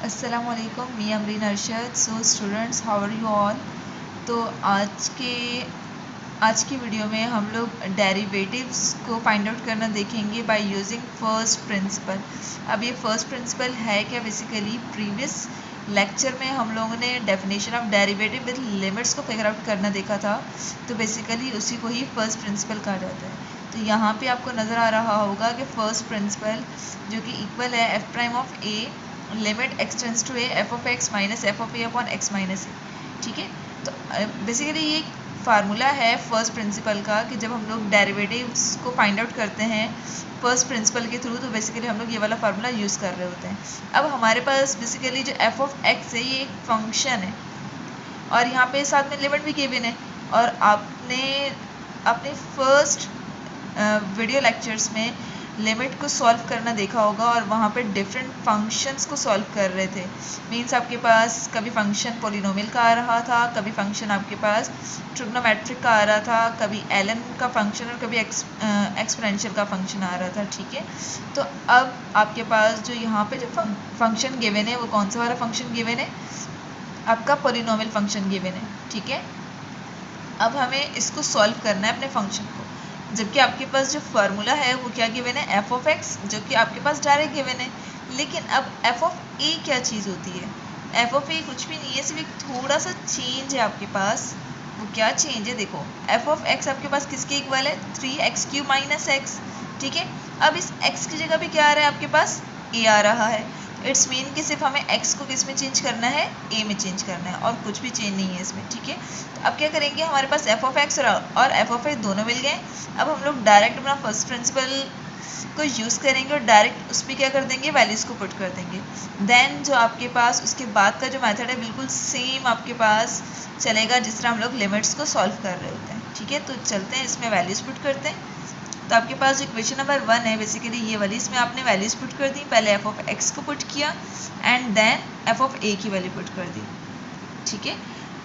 अस्सलामुअलैकुम, मी Amreen Arshad. So students, how are you all. तो आज की वीडियो में हम लोग डेरिवेटिव्स को फाइंड आउट करना देखेंगे बाय यूजिंग फर्स्ट प्रिंसिपल। अब ये फर्स्ट प्रिंसिपल है क्या? बेसिकली प्रीवियस लेक्चर में हम लोगों ने definition of derivative with limits को फिगर आउट करना देखा था, तो बेसिकली उसी को ही फर्स्ट प्रिंसिपल कहा जाता है। तो यहाँ पे आपको नज़र आ रहा होगा कि फर्स्ट प्रिंसिपल जो कि इक्वल है f prime of a limit x tends to a f of x minus f of a upon x minus a. ठीक है, तो बेसिकली ये एक फार्मूला है फर्स्ट प्रिंसिपल का कि जब हम लोग डेरिवेटिव्स को फाइंड आउट करते हैं फर्स्ट प्रिंसिपल के थ्रू, तो बेसिकली हम लोग ये वाला फार्मूला यूज़ कर रहे होते हैं। अब हमारे पास बेसिकली जो एफ ऑफ एक्स है ये एक फंक्शन है और यहाँ पे साथ में लिमिट भी गिवन है। और आपने अपने फर्स्ट वीडियो लेक्चर्स में लिमिट को सॉल्व करना देखा होगा और वहाँ पे डिफरेंट फंक्शंस को सॉल्व कर रहे थे। मींस आपके पास कभी फंक्शन पोलिनोमियल का आ रहा था, कभी फंक्शन आपके पास ट्रिग्नोमेट्रिक का आ रहा था, कभी एलन का फंक्शन और कभी एक्सपोनेंशियल का फंक्शन आ रहा था। ठीक है, तो अब आपके पास जो यहाँ पे जो फंक्शन गिवन है वो कौन सा वाला फंक्शन गिवन है? आपका पोलिनोमियल फंक्शन गिवन है। ठीक है, अब हमें इसको सॉल्व करना है अपने फंक्शन को, जबकि आपके पास जो फार्मूला है वो क्या गिवन है? एफ ऑफ एक्स, जो कि आपके पास डायरेक्ट गिवन है। लेकिन अब एफ ऑफ ए क्या चीज़ होती है? एफ ऑफ ए कुछ भी नहीं है, सिर्फ एक थोड़ा सा चेंज है आपके पास। वो क्या चेंज है? देखो, एफ ऑफ एक्स आपके पास किसके इक्वल है? 3x³ minus x. ठीक है, अब इस x की जगह पे क्या आ रहा है आपके पास? a आ रहा है। इट्स मीन कि सिर्फ हमें x को किस में चेंज करना है? a में चेंज करना है, और कुछ भी चेंज नहीं है इसमें। ठीक है, तो अब क्या करेंगे, हमारे पास एफ ऑफ एक्स और एफ ऑफ ए दोनों मिल गए। अब हम लोग डायरेक्ट अपना फर्स्ट प्रिंसिपल को यूज़ करेंगे और डायरेक्ट उस पर क्या कर देंगे? वैल्यूज़ को पुट कर देंगे। देन जो आपके पास उसके बाद का जो मेथड है बिल्कुल सेम आपके पास चलेगा जिस तरह हम लोग लिमिट्स को सॉल्व कर रहे होते हैं। ठीक है, तो चलते हैं इसमें वैल्यूज़ पुट करते हैं। तो आपके पास जो इक्वेशन नंबर 1 है बेसिकली ये वाली, इसमें आपने वैल्यूज़ पुट कर दी। पहले एफ ऑफ एक्स को पुट किया एंड देन एफ ऑफ ए की वैल्यू पुट कर दी। ठीक है,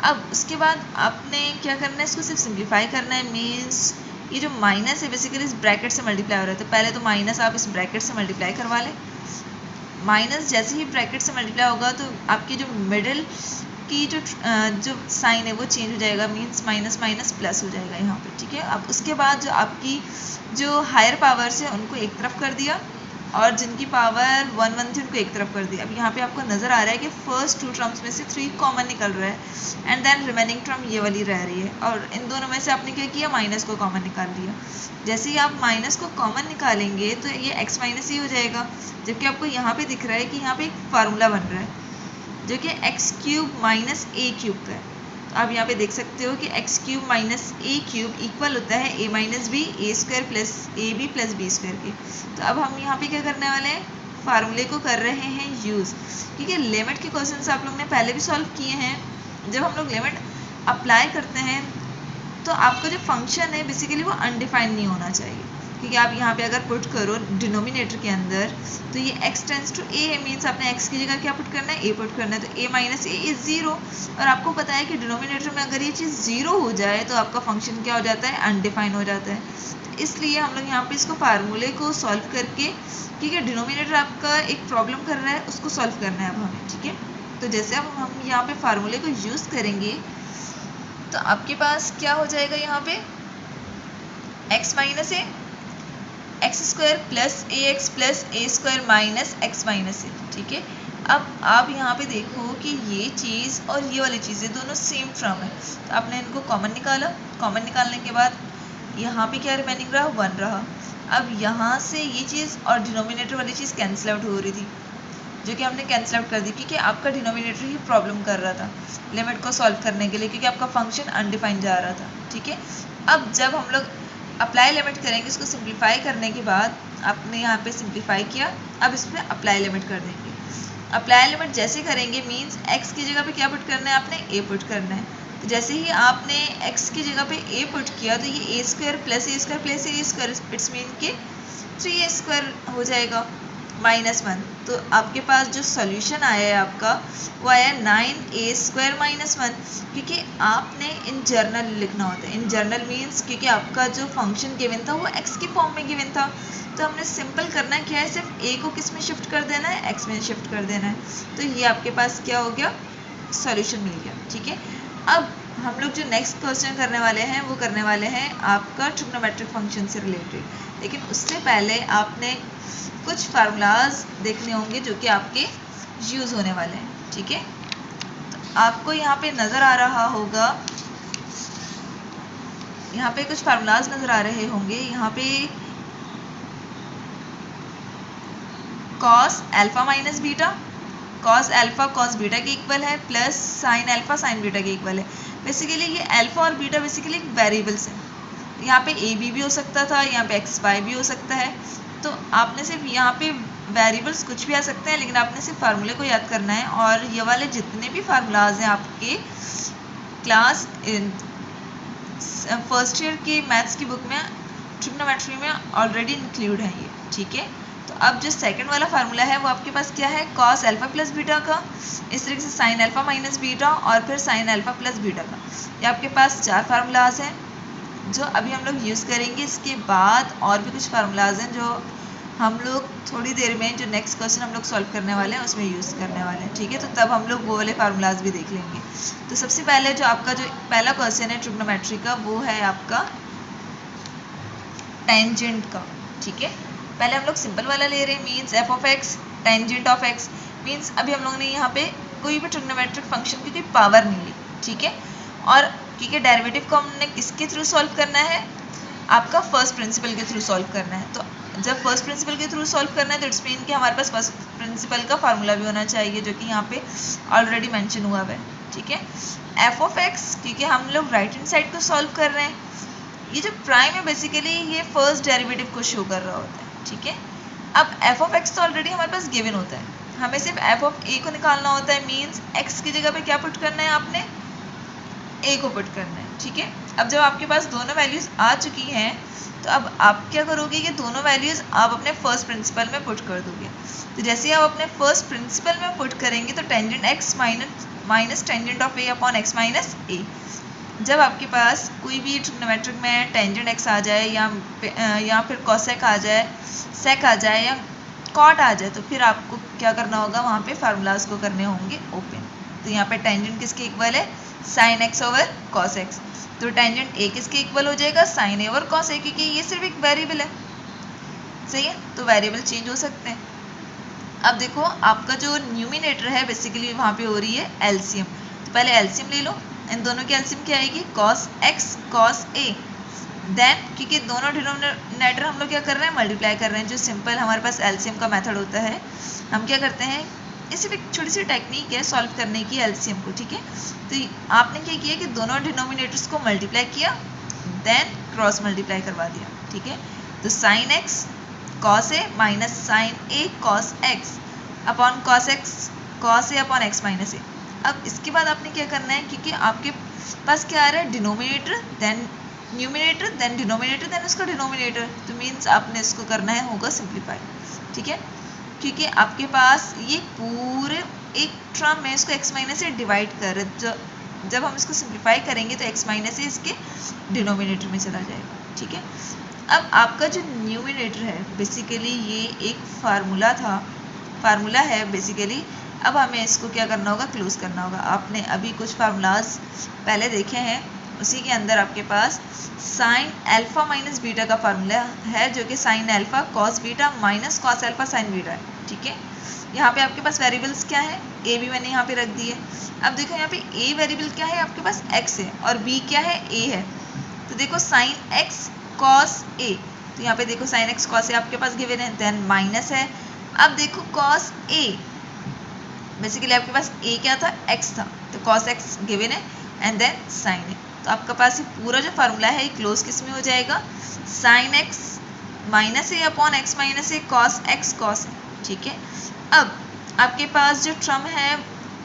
अब उसके बाद आपने क्या करना है? इसको सिर्फ सिंप्लीफाई करना है। मीन्स ये जो माइनस है बेसिकली इस ब्रैकेट से मल्टीप्लाई हो रहा है, तो पहले तो माइनस आप इस ब्रैकेट से मल्टीप्लाई करवा लें। माइनस जैसे ही ब्रैकेट से मल्टीप्लाई होगा तो आपकी जो मिडिल की जो साइन है वो चेंज हो जाएगा। मीन्स माइनस माइनस प्लस हो जाएगा यहाँ पे। ठीक है, अब उसके बाद जो आपकी जो हायर पावर्स है उनको एक तरफ कर दिया और जिनकी पावर 1 1 थी उनको एक तरफ कर दिया। अब यहाँ पे आपको नज़र आ रहा है कि फर्स्ट 2 टर्म्स में से 3 कॉमन निकल रहा है एंड देन रिमेनिंग टर्म ये वाली रह रही है, और इन दोनों में से आपने क्या किया? माइनस को कॉमन निकाल लिया। जैसे ही आप माइनस को कॉमन निकालेंगे तो ये x माइनस ही हो जाएगा, जबकि आपको यहाँ पे दिख रहा है कि यहाँ पे एक फार्मूला बन रहा है जो कि x³ माइनस a³ का है। तो आप यहाँ पे देख सकते हो कि x³ माइनस a³ इक्वल होता है a minus b a² plus ab plus b² के। तो अब हम यहाँ पे क्या करने वाले हैं? फार्मूले को कर रहे हैं यूज़। ठीक है, लिमिट के क्वेश्चन आप लोग ने पहले भी सॉल्व किए हैं। जब हम लोग लिमिट अप्लाई करते हैं तो आपका जो फंक्शन है बेसिकली वो अनडिफाइंड नहीं होना चाहिए, क्योंकि आप यहाँ पे अगर पुट करो डिनोमिनेटर के अंदर तो ये x टेंस टू a है। मीन्स आपने x की जगह क्या पुट करना है? a पुट करना है, तो a माइनस ए इज़ 0। और आपको पता है कि डिनोमिनेटर में अगर ये चीज़ 0 हो जाए तो आपका फंक्शन क्या हो जाता है? अनडिफाइंड हो जाता है। तो इसलिए हम लोग यहाँ पे इसको फार्मूले को सॉल्व करके, ठीक है, डिनोमिनेटर आपका एक प्रॉब्लम कर रहा है उसको सॉल्व करना है अब हमें। ठीक है, तो जैसे अब हम यहाँ पे फार्मूले को यूज़ करेंगे तो आपके पास क्या हो जाएगा? यहाँ पे x minus a x² plus a x plus a² minus x minus a. ठीक है, अब आप यहाँ पे देखो कि ये चीज़ और ये वाली चीज़ें दोनों सेम टर्म है, तो आपने इनको कॉमन निकाला। कॉमन निकालने के बाद यहाँ पे क्या रिमेनिंग रहा? 1 रहा। अब यहाँ से ये चीज़ और डिनोमिनेटर वाली चीज़ कैंसिल आउट हो रही थी, जो कि हमने कैंसिल आउट कर दी क्योंकि आपका डिनोमिनेटर ही प्रॉब्लम कर रहा था लिमिट को सॉल्व करने के लिए, क्योंकि आपका फंक्शन अनडिफाइंड जा रहा था। ठीक है, अब जब हम लोग अप्लाई लिमिट करेंगे, इसको सिंप्लीफाई करने के बाद आपने यहाँ पे सिंप्लीफाई किया, अब इस पर अप्लाई लिमिट कर देंगे। अप्लाई लिमिट जैसे करेंगे मीन्स x की जगह पे क्या पुट करना है? आपने a पुट करना है। तो जैसे ही आपने x की जगह पे a पुट किया तो ये a² plus a² plus a², it's mean के 3a² हो जाएगा। -1, तो आपके पास जो सॉल्यूशन आया है आपका वो आया 9a² -1, क्योंकि आपने इन जर्नल लिखना होता है। इन जर्नल मीन्स क्योंकि आपका जो फंक्शन गिवन था वो x के फॉर्म में गिवन था, तो हमने सिंपल करना क्या है, सिर्फ a को किस में शिफ्ट कर देना है, x में शिफ्ट कर देना है। तो ये आपके पास क्या हो गया, सॉल्यूशन मिल गया। ठीक है, अब हम लोग जो नेक्स्ट क्वेश्चन करने वाले हैं वो करने वाले हैं आपका ट्रिग्नोमेट्रिक फंक्शन से रिलेटेड, लेकिन उससे पहले आपने कुछ फार्मूलाज देखने होंगे जो कि आपके यूज़ होने वाले हैं। ठीक है, तो आपको यहाँ पे नज़र आ रहा होगा, यहाँ पे कुछ फार्मूलाज नज़र आ रहे होंगे। यहाँ पे cos alpha minus beta, cos alpha cos beta के इक्वल है, plus sine alpha sign beta के इक्वल है। बेसिकली ये अल्फा और बीटा बेसिकली एक वेरिएबल्स हैं। यहाँ पे ए बी भी हो सकता था, यहाँ पे एक्स वाई भी हो सकता है। तो आपने सिर्फ यहाँ पे वेरिएबल्स कुछ भी आ सकते हैं, लेकिन आपने सिर्फ फार्मूले को याद करना है। और ये वाले जितने भी फार्मूलाज हैं आपके क्लास फर्स्ट ईयर के मैथ्स की बुक में ट्रिग्नोमेट्री में ऑलरेडी इंक्लूड है ये। ठीक है, तो अब जो सेकंड वाला फार्मूला है वो आपके पास क्या है, कॉस अल्फा प्लस बीटा का, इस तरीके से साइन अल्फा माइनस बीटा और फिर साइन अल्फा प्लस बीटा का। ये आपके पास 4 फार्मूलाज हैं जो अभी हम लोग यूज़ करेंगे। इसके बाद और भी कुछ फार्मूलाज हैं जो हम लोग थोड़ी देर में जो नेक्स्ट क्वेश्चन हम लोग सॉल्व करने वाले हैं उसमें यूज़ करने वाले हैं। ठीक है, तो तब हम लोग वो वाले फार्मूलाज भी देख लेंगे। तो सबसे पहले जो आपका जो पहला क्वेश्चन है ट्रिग्नोमेट्री का वो है आपका टेंजेंट का। ठीक है, पहले हम लोग सिंपल वाला ले रहे हैं, means F of x tangent of x. Means अभी हम लोगों ने यहाँ पे कोई भी ट्रिग्नोमेट्रिक फंक्शन की कोई पावर नहीं ली। ठीक है, और क्योंकि डेरिवेटिव को हमने किसके थ्रू सॉल्व करना है, आपका फर्स्ट प्रिंसिपल के थ्रू सॉल्व करना है। तो जब फर्स्ट प्रिंसिपल के थ्रू सॉल्व करना है तो इट्स मीन कि हमारे पास फर्स्ट प्रिंसिपल का फार्मूला भी होना चाहिए, जो कि यहाँ पे ऑलरेडी मेंशन हुआ है। ठीक है, एफ ऑफ एक्स क्योंकि हम लोग राइट हैंड साइड को सॉल्व कर रहे हैं, ये जो प्राइम है बेसिकली ये फर्स्ट डेरिवेटिव को शो कर रहा होता है। ठीक है, अब एफ ऑफ एक्स तो ऑलरेडी हमारे पास गिवन होता है, हमें सिर्फ एफ ऑफ ए को निकालना होता है। मीन्स एक्स की जगह पे क्या पुट करना है, आपने ए को पुट करना है। ठीक है, अब जब आपके पास दोनों वैल्यूज आ चुकी हैं तो अब आप क्या करोगे कि दोनों वैल्यूज आप अपने फर्स्ट प्रिंसिपल में पुट कर दोगे। तो जैसे आप अपने फर्स्ट प्रिंसिपल में पुट करेंगे तो tangent x minus tangent of a upon x minus a. जब आपके पास कोई भी ट्रिग्नोमेट्रिक में टेंजेंट एक्स आ जाए या फिर कॉसेक आ जाए, सेक आ जाए या कॉट आ जाए, तो फिर आपको क्या करना होगा, वहाँ पे फार्मूलाज को करने होंगे ओपन। तो यहाँ पे टेंजेंट किसके इक्वल है, sine x over cos x. तो टेंजेंट ए किसके इक्वल हो जाएगा, sign A over cos A, क्योंकि ये सिर्फ एक वेरिएबल है। सही है, तो वेरिएबल चेंज हो सकते हैं। अब देखो आपका जो न्यूमिनेटर है बेसिकली वहाँ पे हो रही है एलसीएम। तो पहले एलसीएम ले लो, इन दोनों की एलसीएम क्या आएगी, कॉस एक्स कॉस ए। देन क्योंकि दोनों डिनोमिनेटर हम लोग क्या कर रहे हैं, मल्टीप्लाई कर रहे हैं। जो सिंपल हमारे पास एलसीएम का मेथड होता है, हम क्या करते हैं, इसी एक छोटी सी टेक्निक है सॉल्व करने की एलसीएम को। ठीक है, तो आपने क्या किया कि दोनों डिनोमिनेटर्स को मल्टीप्लाई किया, देन क्रॉस मल्टीप्लाई करवा दिया। ठीक है, तो sine x cos a minus sine a cos x upon cos x cos a upon x minus a. अब इसके बाद आपने क्या करना है, क्योंकि आपके पास क्या आ रहा है, denominator then numerator then denominator then उसका डिनोमिनेटर, तो मीन्स आपने इसको करना है होगा सिंप्लीफाई। ठीक है, क्योंकि आपके पास ये पूरे एक टर्म में इसको x माइनस से डिवाइड कर, जब हम इसको सिंप्लीफाई करेंगे तो x माइनस से इसके डिनोमिनेटर में चला जाएगा। ठीक है, अब आपका जो न्यूमिनेटर है बेसिकली ये एक फार्मूला है बेसिकली। अब हमें इसको क्या करना होगा, क्लोज करना होगा। आपने अभी कुछ फार्मूलाज पहले देखे हैं, उसी के अंदर आपके पास साइन अल्फा माइनस बीटा का फार्मूला है, जो कि sine alpha cos beta minus cos alpha sign beta है। ठीक है, यहाँ पे आपके पास वेरिएबल्स क्या है, ए भी मैंने यहाँ पे रख दी है। अब देखो यहाँ पे ए वेरिएबल क्या है, आपके पास एक्स है, और बी क्या है, ए है। तो देखो साइन एक्स कॉस ए, तो यहाँ पे देखो साइन एक्स कॉस ए आपके पास गिवन है, देन माइनस है। अब देखो कॉस ए, बेसिकली आपके पास ए क्या था, एक्स था, तो कॉस एक्स गिवन है एंड देन साइन ए। तो आपके पास ये पूरा जो फार्मूला है ये क्लोज किस में हो जाएगा, sine x minus a upon x minus A cos x cos ए। ठीक है, अब आपके पास जो टर्म है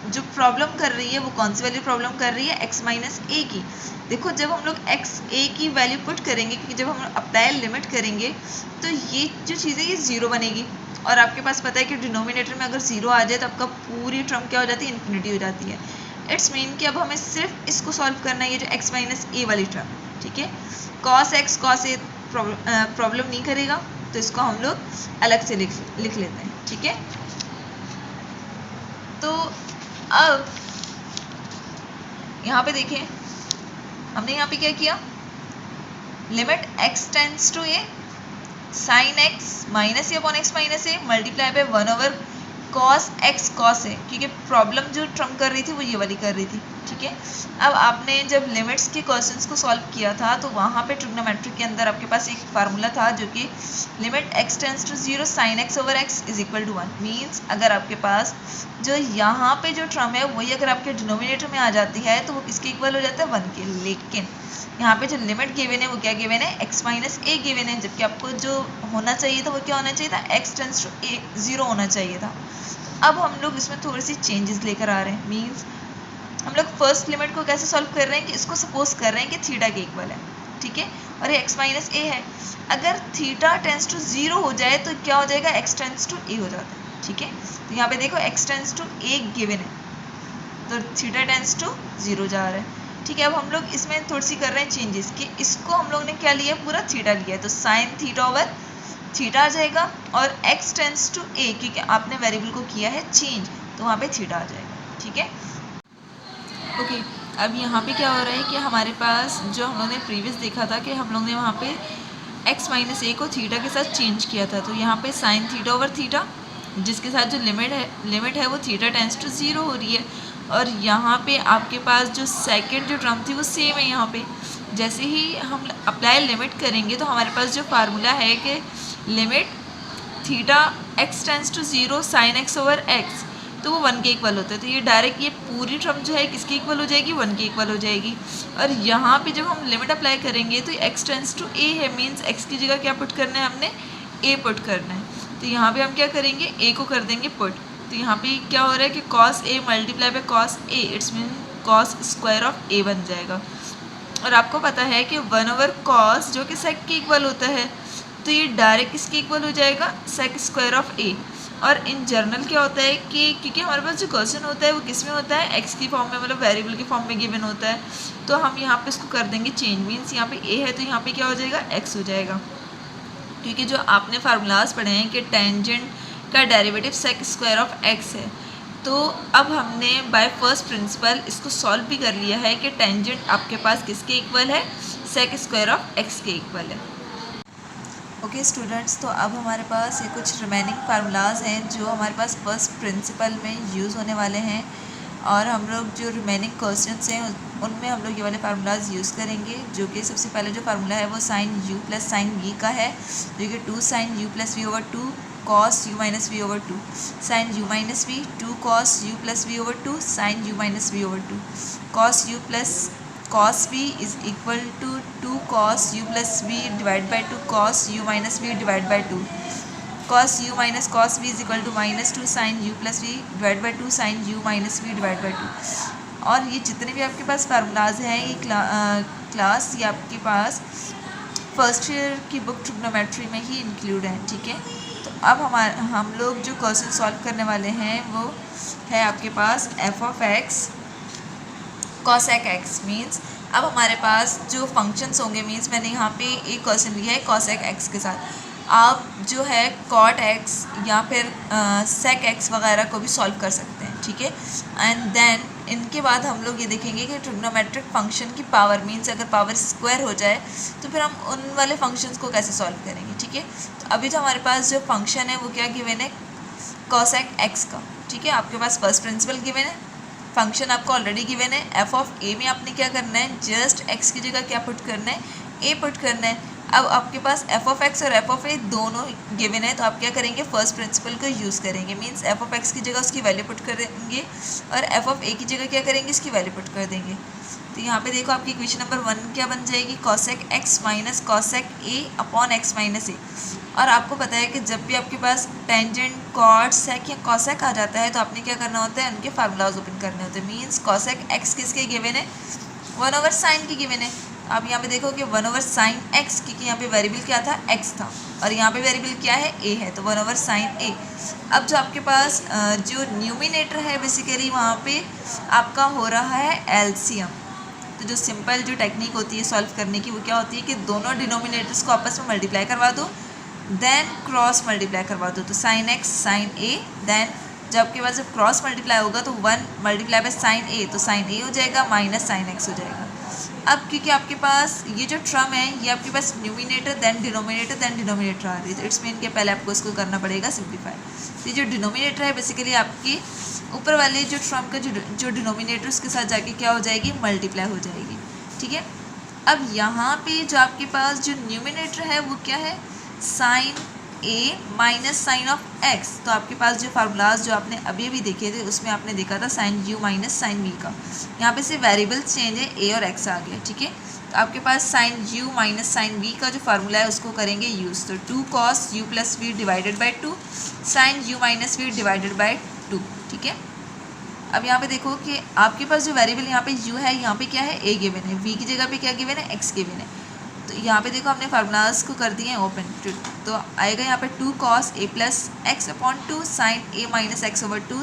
जो प्रॉब्लम कर रही है वो कौन सी वाली प्रॉब्लम कर रही है, x माइनस ए की। देखो जब हम लोग x a की वैल्यू पुट करेंगे, क्योंकि जब हम अप्लाई लिमिट करेंगे तो ये जो चीज़ है ये 0 बनेगी। और आपके पास पता है कि डिनोमिनेटर में अगर 0 आ जाए तो आपका पूरी टर्म क्या हो जाती है, इन्फिनिटी हो जाती है। इट्स मीन कि अब हमें सिर्फ इसको सॉल्व करना है, ये जो x माइनस ए वाली टर्म, ठीक है। cos x cos a problem नहीं करेगा, तो इसको हम लोग अलग से लिख लेते हैं, ठीक है। तो अब यहाँ पे देखें, हमने यहाँ पे क्या किया, limit x tends to a sine x minus a upon x minus a multiply by 1/cos x cos a, क्योंकि प्रॉब्लम जो टर्म कर रही थी वो ये वाली कर रही थी, ठीक है। अब आपने जब लिमिट्स के क्वेश्चंस को सॉल्व किया था तो वहाँ पे ट्रिग्नोमेट्री के अंदर आपके पास एक फार्मूला था जो कि limit x tends to 0 sine x over x is equal to 1। Means अगर आपके पास जो यहाँ पे जो टर्म है वही अगर आपके डिनोमिनेटर में आ जाती है तो वो किसके इक्वल हो जाता है, 1 के। लेकिन यहाँ पे जो लिमिट गिवन है वो क्या गिवन है, x माइनस ए गिवन है, जबकि आपको जो होना चाहिए था वो क्या होना चाहिए था, x टेंड्स टू ए 0 होना चाहिए था। अब हम लोग इसमें थोड़ी सी चेंजेस लेकर आ रहे हैं। मीन्स हम लोग फर्स्ट लिमिट को कैसे सॉल्व कर रहे हैं कि इसको सपोज कर रहे हैं कि थीटा के इक्वल है, ठीक है, और ये x माइनस ए है। अगर थीटा टेंड्स टू 0 हो जाए तो क्या हो जाएगा, x टेंड्स टू ए हो जाता है, ठीक है। तो यहाँ पे देखो x tends to a given है, तो थीटा टेंड्स टू 0 जा रहा है, ठीक है। अब हम लोग इसमें थोड़ी सी कर रहे हैं चेंजेस कि इसको हम लोग ने क्या लिया, पूरा थीटा लिया है, तो साइन थीटा ओवर थीटा आ जाएगा, और x टेंड्स टू a क्योंकि आपने वेरिएबल को किया है चेंज तो वहाँ पे थीटा आ जाएगा, ठीक है। ओके, अब यहाँ पे क्या हो रहा है कि हमारे पास जो हम लोग ने प्रीवियस देखा था कि हम लोग ने वहाँ पे x माइनस ए को थीटा के साथ चेंज किया था, तो यहाँ पे साइन थीटा ओवर थीटा जिसके साथ जो लिमिट है वो थीटा टेंड्स टू 0 हो रही है, और यहाँ पे आपके पास जो सेकंड जो टर्म थी वो सेम है। यहाँ पे जैसे ही हम अप्लाई लिमिट करेंगे तो हमारे पास जो फार्मूला है कि limit theta x tends to 0 sine x over x, तो वो 1 के इक्वल होता है, तो ये डायरेक्ट ये पूरी टर्म जो है किसके इक्वल हो जाएगी, 1 के इक्वल हो जाएगी। और यहाँ पे जब हम लिमिट अप्लाई करेंगे तो x टेंड्स टू a है, मीन्स x की जगह क्या पुट करना है, हमने a पुट करना है, तो यहाँ पे हम क्या करेंगे, a को कर देंगे पुट। तो यहाँ पे क्या हो रहा है कि cos a multiply by cos a, it's mean cos square of a बन जाएगा। और आपको पता है कि 1/cos जो कि sec के इक्वल होता है, तो ये डायरेक्ट किसके इक्वल हो जाएगा, sec स्क्वायर ऑफ a। और इन जनरल क्या होता है कि क्योंकि हमारे पास जो क्वेश्चन होता है वो किस में होता है, x की फॉर्म में, मतलब वेरिएबल की फॉर्म में गिवन होता है, तो हम यहाँ पे इसको कर देंगे चेंज। मीन्स यहाँ पे a है तो यहाँ पे क्या हो जाएगा, x हो जाएगा, क्योंकि जो आपने फार्मूलाज पढ़े हैं कि टेंजेंट का derivative sec square of x है। तो अब हमने बाय फर्स्ट प्रिंसिपल इसको सॉल्व भी कर लिया है कि टेंजेंट आपके पास किसके इक्वल है, सेक स्क्वायर ऑफ x के इक्वल है। ओके स्टूडेंट्स, तो अब हमारे पास ये कुछ रिमेनिंग फार्मूलाज हैं जो हमारे पास फर्स्ट प्रिंसिपल में यूज़ होने वाले हैं, और हम लोग जो रिमेनिंग क्वेश्चंस हैं उनमें हम लोग ये वाले फार्मूलाज यूज़ करेंगे। जो कि सबसे पहले जो फार्मूला है वो sine u plus sine v का है, जो कि 2 sine u plus v over 2 cos u minus v over 2 sine u minus v 2 cos u plus v over 2 sine u minus v over 2 cos u plus cos v is equal to 2 cos u plus v divide by 2 cos u minus v divide by 2 cos u minus cos v is equal to minus 2 sin u plus v divide by 2 sin u minus v divide by 2। और ये जितने भी आपके पास formulas हैं ये class ये आपके पास first year की बुक ट्रिग्नोमेट्री में ही इंक्लूड है, ठीक है। तो अब हम लोग जो क्वेश्चन सॉल्व करने वाले हैं वो है आपके पास f of x cosec x। Means अब हमारे पास जो फंक्शंस होंगे, मीन्स मैंने यहाँ पे एक क्वेश्चन लिया है cosec x के साथ, आप जो है cot x या फिर sec x वगैरह को भी सॉल्व कर सकते हैं, ठीक है। एंड देन इनके बाद हम लोग ये देखेंगे कि ट्रिग्नोमेट्रिक फंक्शन की पावर, मीन्स अगर पावर स्क्वायर हो जाए तो फिर हम उन वाले फंक्शंस को कैसे सॉल्व करेंगे, ठीक है। तो अभी जो हमारे पास जो फंक्शन है वो क्या गिवन है, cosec x का, ठीक है। आपके पास फर्स्ट प्रिंसिपल गिवन है, फंक्शन आपको ऑलरेडी गिवन है, एफ ऑफ ए में आपने क्या करना है, जस्ट एक्स की जगह क्या पुट करना है, ए पुट करना है। अब आपके पास एफ ऑफ एक्स और एफ ऑफ ए दोनों गिवन है, तो आप क्या करेंगे, फर्स्ट प्रिंसिपल को यूज़ करेंगे। मीन्स एफ ऑफ एक्स की जगह उसकी वैल्यू पुट करेंगे और एफ ऑफ ए की जगह क्या करेंगे, इसकी वैल्यू पुट कर देंगे। तो यहाँ पे देखो आपकी इक्वेशन नंबर 1 क्या बन जाएगी, cosec x minus cosec a upon x minus a. और आपको पता है कि जब भी आपके पास टेंजेंट कॉट सेक या कॉसेक आ जाता है तो आपने क्या करना होता है, उनके फार्मूलाज ओपन करने होते हैं। मीन्स कॉसेक एक्स किसके गिवन है, 1/sin की गिवन है, आप यहाँ पे देखो कि 1/sin x, क्योंकि यहाँ पे वेरिएबल क्या था, x था, और यहाँ पे वेरिएबल क्या है, a है, तो 1/sin a। अब जो आपके पास जो न्यूमिनेटर है बेसिकली वहाँ पे आपका हो रहा है एलसीएम। तो जो सिंपल जो टेक्निक होती है सॉल्व करने की वो क्या होती है कि दोनों डिनोमिनेटर्स को आपस में मल्टीप्लाई करवा दो, देन क्रॉस मल्टीप्लाई करवा दो, तो sin x sin a, then जब आपके पास जब क्रॉस मल्टीप्लाई होगा तो 1 मल्टीप्लाई बाय sin a, तो sin a हो जाएगा माइनस sin x हो जाएगा। अब क्योंकि आपके पास ये जो टर्म है ये आपके पास न्यूमिनेटर देन डिनोमिनेटर आ रही है, तो इट्स मीन के पहले आपको इसको करना पड़ेगा सिंप्लीफाई। तो ये जो डिनोमिनेटर है बेसिकली आपकी ऊपर वाले जो टर्म का जो डिनोमिनेटर उसके साथ जाके क्या हो जाएगी, मल्टीप्लाई हो जाएगी। ठीक है, अब यहाँ पे जो आपके पास जो न्यूमिनेटर है वो क्या है, sine a minus sine of x। तो आपके पास जो फार्मूलाज जो आपने अभी अभी देखे थे उसमें आपने देखा था sine u minus sine v का, यहाँ पे सिर्फ वेरिएबल चेंज है, a और x आ गया। ठीक है, तो आपके पास sine u minus sine v का जो फार्मूला है उसको करेंगे यूज़, तो 2 cos u plus v divided by 2 sine u minus v divided by 2। ठीक है, अब यहाँ पे देखो कि आपके पास जो वेरिएबल यहाँ पे u है, यहाँ पे क्या है, a गिवन है, v की जगह पे क्या गिवन है, x गिवन है। तो यहाँ पे देखो हमने फार्मूलाज को कर दिए हैं ओपन, तो आएगा यहाँ पे 2 cos a plus x upon 2 sine a minus x over 2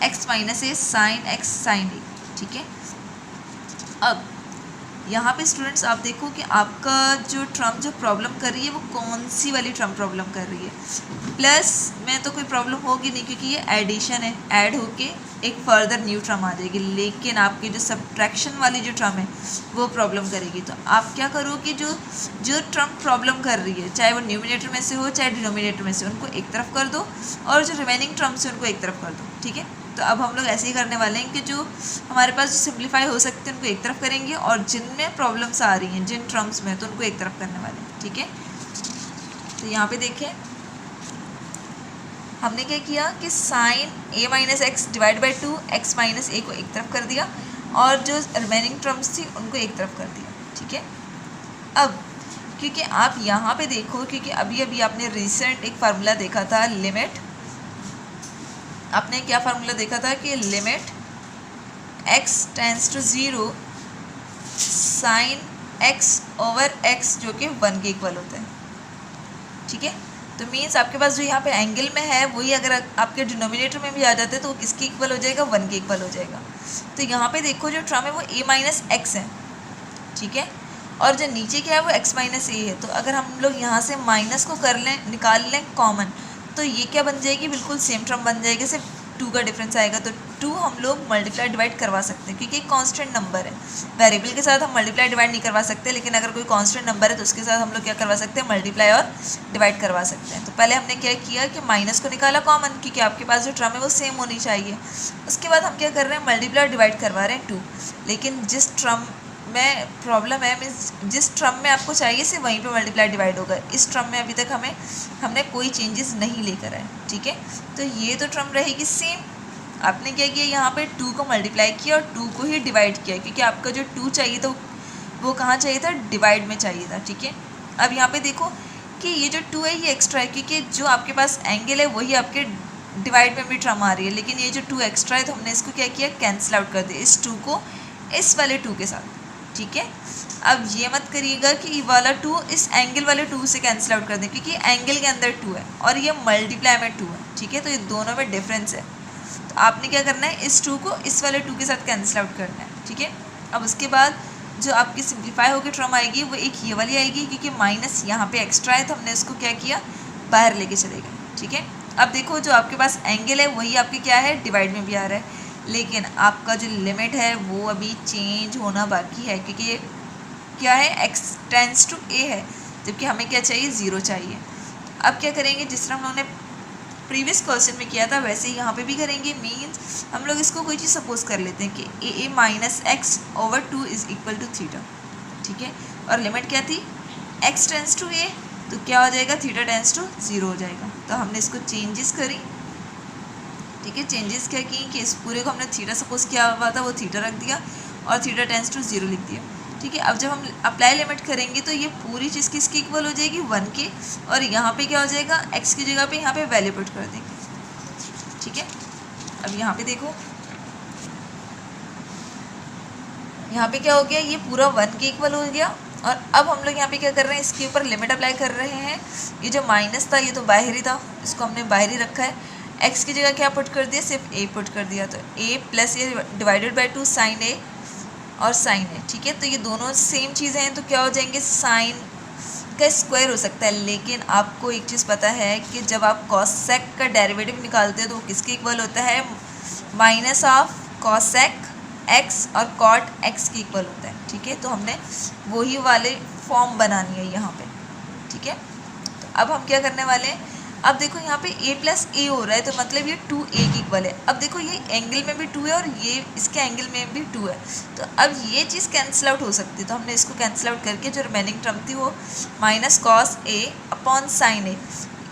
x minus a sine x sine a. ठीक है, अब यहाँ पे स्टूडेंट्स आप देखो कि आपका जो टर्म जो प्रॉब्लम कर रही है वो कौन सी वाली टर्म प्रॉब्लम कर रही है। प्लस में तो कोई प्रॉब्लम होगी नहीं क्योंकि ये एडिशन है, ऐड होके एक फर्दर न्यू टर्म आ जाएगी, लेकिन आपकी जो सब्ट्रैक्शन वाली जो टर्म है वो प्रॉब्लम करेगी। तो आप क्या करो कि जो टर्म प्रॉब्लम कर रही है, चाहे वो न्यूमिनेटर में से हो चाहे डिनोमिनेटर में से, उनको एक तरफ कर दो और जो रिमेनिंग टर्म्स है उनको एक तरफ कर दो। ठीक है, तो अब हम लोग ऐसे ही करने वाले हैं कि जो हमारे पास जो सिंप्लीफाई हो सकते हैं उनको एक तरफ करेंगे और जिनमें प्रॉब्लम्स आ रही हैं जिन टर्म्स में तो उनको एक तरफ करने वाले हैं। ठीक है, तो यहाँ पे देखें हमने क्या किया कि sine a minus x divide by 2 x minus a को एक तरफ कर दिया और जो रिमेनिंग टर्म्स थी उनको एक तरफ कर दिया। ठीक है, अब क्योंकि आप यहाँ पे देखो, क्योंकि अभी अभी आपने रिसेंट एक फार्मूला देखा था लिमिट, आपने क्या फार्मूला देखा था कि limit x tends to 0 sine x over x जो कि 1 के इक्वल होता है। ठीक है, तो मीन्स आपके पास जो यहाँ पे एंगल में है वही अगर आपके डिनोमिनेटर में भी आ जाते हैं तो वो किसके इक्वल हो जाएगा, 1 के इक्वल हो जाएगा। तो यहाँ पे देखो जो टर्म है वो a माइनस एक्स है। ठीक है, और जो नीचे क्या है वो x माइनस ए है। तो अगर हम लोग यहाँ से माइनस को कर लें, निकाल लें कॉमन, तो ये क्या बन जाएगी, बिल्कुल सेम टर्म बन जाएगी, सिर्फ 2 का डिफरेंस आएगा। तो 2 हम लोग मल्टीप्लाई डिवाइड करवा सकते हैं क्योंकि एक कांस्टेंट नंबर है। वेरिएबल के साथ हम मल्टीप्लाई डिवाइड नहीं करवा सकते, लेकिन अगर कोई कांस्टेंट नंबर है तो उसके साथ हम लोग क्या करवा सकते हैं, मल्टीप्लाई और डिवाइड करवा सकते हैं। तो पहले हमने क्या किया कि माइनस को निकाला कॉमन क्योंकि आपके पास जो टर्म है वो सेम होनी चाहिए। उसके बाद हम क्या कर रहे हैं, मल्टीप्लाई डिवाइड करवा रहे हैं 2, लेकिन जिस टर्म में प्रॉब्लम है, मीन्स जिस टर्म में आपको चाहिए सिर्फ वहीं पे मल्टीप्लाई डिवाइड होगा। इस टर्म में अभी तक हमने कोई चेंजेस नहीं लेकर आए। ठीक है, तो ये तो टर्म रहेगी सेम। आपने क्या किया, यहाँ पे 2 को मल्टीप्लाई किया और 2 को ही डिवाइड किया क्योंकि आपका जो 2 चाहिए था वो कहाँ चाहिए था, डिवाइड में चाहिए था। ठीक है, अब यहाँ पे देखो कि ये जो 2 है ये एक्स्ट्रा है क्योंकि जो आपके पास एंगल है वही आपके डिवाइड में भी टर्म आ रही है, लेकिन ये जो 2 एक्स्ट्रा है तो हमने इसको क्या किया, कैंसिल आउट कर दिया इस 2 को इस वाले 2 के साथ। ठीक है, अब ये मत करिएगा कि ये वाला 2 इस एंगल वाले 2 से कैंसिल आउट कर दें क्योंकि एंगल के अंदर 2 है और ये मल्टीप्लाई में 2 है। ठीक है, तो ये दोनों में डिफरेंस है। तो आपने क्या करना है, इस 2 को इस वाले 2 के साथ कैंसिल आउट करना है। ठीक है, अब उसके बाद जो आपकी सिंप्लीफाई होकर टर्म आएगी वो एक ये वाली आएगी क्योंकि माइनस यहाँ पे एक्स्ट्रा है तो हमने इसको क्या किया, बाहर लेके चले गए। ठीक है, अब देखो जो आपके पास एंगल है वही आपके क्या है, डिवाइड में भी आ रहा है, लेकिन आपका जो लिमिट है वो अभी चेंज होना बाकी है क्योंकि क्या है, x टेंस टू a है, जबकि हमें क्या चाहिए, 0 चाहिए। अब क्या करेंगे, जिस तरह हम लोगों ने प्रीवियस क्वेश्चन में किया था वैसे ही यहाँ पे भी करेंगे। मीन्स हम लोग इसको कोई चीज़ सपोज कर लेते हैं कि a minus x over 2 is equal to theta. ठीक है, और लिमिट क्या थी, x टेंस टू a, तो क्या हो जाएगा, थीटा टेंस टू 0 हो जाएगा। तो हमने इसको चेंजेस करी। ठीक है, चेंजेस क्या की कि इस पूरे को हमने थीटा सपोज किया हुआ था वो थीटा रख दिया और थीटा टेंस टू 0 लिख दिया। ठीक है, अब जब हम अप्लाई लिमिट करेंगे तो ये पूरी चीज़ किसकी इक्वल हो जाएगी, 1 के, और यहाँ पे क्या हो जाएगा, x की जगह पे यहाँ पे वैल्यू पुट कर देंगे। ठीक है, अब यहाँ पे देखो, यहाँ पे क्या हो गया, ये पूरा 1 के इक्वल हो गया। और अब हम लोग यहाँ पे क्या कर रहे हैं, इसके ऊपर लिमिट अप्लाई कर रहे हैं। ये जो माइनस था ये तो बाहरी था, इसको हमने बाहरी रखा है। एक्स की जगह क्या पुट कर दिया, सिर्फ ए पुट कर दिया, तो ए प्लस ये डिवाइडेड बाई 2 साइन ए और साइन ए। ठीक है, तो ये दोनों सेम चीज़ें हैं, तो क्या हो जाएंगे, साइन का स्क्वायर हो सकता है। लेकिन आपको एक चीज़ पता है कि जब आप कॉसेक का डेरिवेटिव निकालते हैं तो वो किसके इक्वल होता है, माइनस ऑफ कॉसेक एक्स और कॉट एक्स के इक्वल होता है। ठीक है, तो हमने वही वाले फॉर्म बनानी है यहाँ पे। ठीक है, तो अब हम क्या करने वाले हैं, अब देखो यहाँ पे a प्लस ए हो रहा है, तो मतलब ये 2a के इक्वल है। अब देखो ये एंगल में भी 2 है और ये इसके एंगल में भी 2 है, तो अब ये चीज़ कैंसिल आउट हो सकती है। तो हमने इसको कैंसिल आउट करके जो रिमेनिंग टर्म थी वो minus cos a upon sine ए,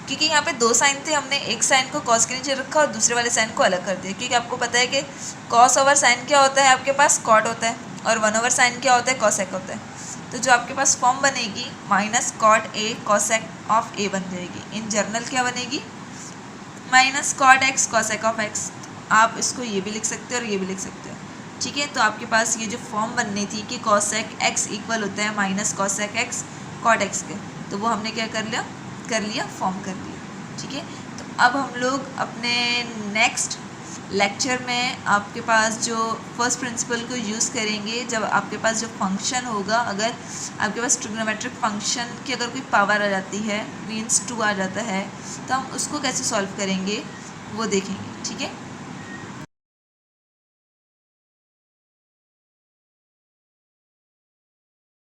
क्योंकि यहाँ पे 2 साइन थे, हमने एक साइन को कॉस के नीचे रखा और दूसरे वाले साइन को अलग कर दिया, क्योंकि आपको पता है कि कॉस ओवर साइन क्या होता है, आपके पास कॉट होता है, और 1 ओवर साइन क्या होता है, कॉसेक होता है। तो जो आपके पास फॉर्म बनेगी minus cot a cosec of a बन जाएगी। इन जर्नल क्या बनेगी, minus cot x cosec of x. आप इसको ये भी लिख सकते हो और ये भी लिख सकते हो। ठीक है, तो आपके पास ये जो फॉर्म बननी थी कि कॉसेक एक्स इक्वल होता है minus cosec x cot x के, तो वो हमने क्या कर लिया फॉर्म कर लिया। ठीक है, तो अब हम लोग अपने नेक्स्ट लेक्चर में आपके पास जो फर्स्ट प्रिंसिपल को यूज़ करेंगे, जब आपके पास जो फंक्शन होगा, अगर आपके पास ट्रिग्नोमेट्रिक फंक्शन की अगर कोई पावर आ जाती है, मीन्स 2 आ जाता है, तो हम उसको कैसे सॉल्व करेंगे वो देखेंगे। ठीक है।